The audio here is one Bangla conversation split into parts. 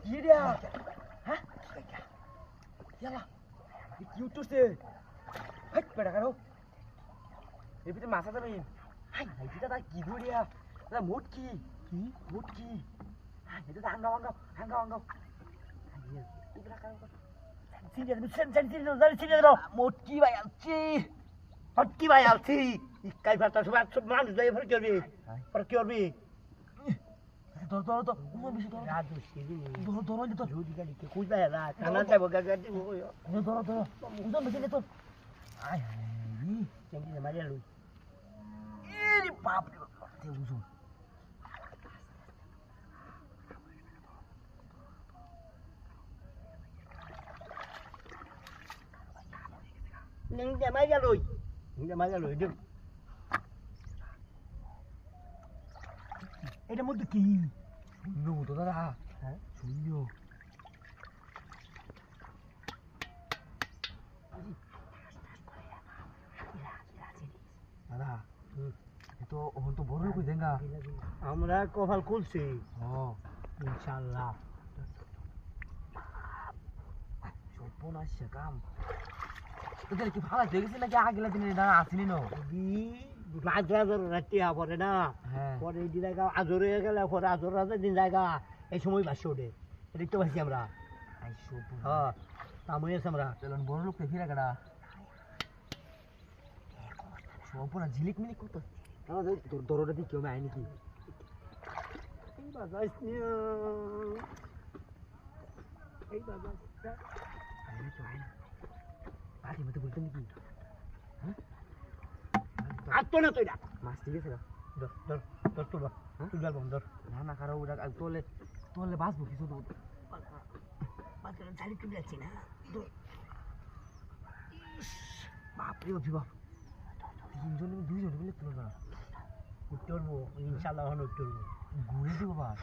কি রে হ্যাঁ কি উঠছে পেটা কারো এর ভিতরে মাছ আছে দাদা কি ধরিয়া দাদা মোট কি মোট কি এটা আঙ্গাও আঙ্গাও আঙ্গাও আঙ্গাও মোটকি ভাই আলছি হটকি ভাই আলছি কাই ভাতা সব মানুষ যাই ফের করবি পরে কি করবি ধর ধর তো উমর বেশি ধর রাত ধর ধর তো ঝুড়ি গাড়ি কে কই যায় না কানা যাবো গাড়ি ধর ধর উজন বেশি তো আয় রে চেঙ্গি মারিয়া লই এরে বাপ রে বাপ তে উজন Neng mai ra rồi. Neng mai ra rồi được. এটা মধ্যে কি? নো তো দাদা। হ্যাঁ শুনিও। দাদা তো ওহন তো বড় কই দেঙ্গা আমরা কপাল খুলছি ইনশাআল্লাহ সর্বনাশ কাম তোদের কি ভালো দেখেছিস নাকি আগেলা দিনে দাঁড়া আসিনি নো রাজরাজর রাতে পরে না পরে এই জায়গা আজর হয়ে গেলে পরে আজর রাতে দিন জায়গা এই সময় বাসে ওঠে দেখতে পাচ্ছি আমরা হ্যাঁ তামই আছে আমরা চলুন বড় লোক ফিরে গেড়া সবনা ঝিলিক মিলিক করতে তোর দরটা দিয়ে কেউ আয় নাকি এই বাবা আরে মতে বলতে নাকি হ্যাঁ আতো না তুই মাছ ঠিক আছে ধর ধর ধর তুলবা তুলবা বন্ধর না না কারো ওটা তোলে তোলে বাঁচবো কিছু তো বাচ্চারা ঝালি তুলে যাচ্ছে না বাপরে অভি বাপ তিনজন দুইজন মিলে তুলো না উঠতে পারবো ইনশাল্লাহ এখন উঠতে পারবো ঘুরে দিব বাবা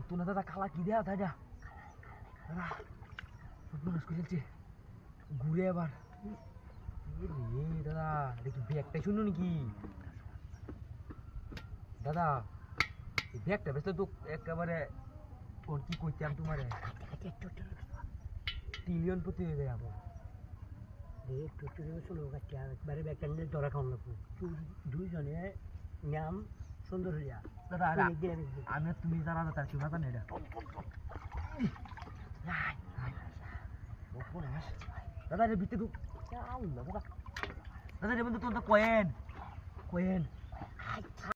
তুই না দাদা খালা কি দেয়া দাদা দাদা সর্বনাশ করে চলছে ঘুরে আবার দাদা দেখি ব্যাগটা শুনো নাকি দাদা ব্যাগটা বেশ তো একেবারে ওর কি কইতাম তোমারে ট্রিলিয়ন প্রতি হয়ে যায় আমার একটু একটু চলো কাছে একবারে ব্যাগটা নিয়ে ধরা খাওয়ান লাগবো দুইজনে নাম সুন্দর হইয়া দাদা আমি তুমি যারা তার কি ভাতা নেই দাদা রে ভিতরে দাদা রে বন্ধু তোমার তো কয়েন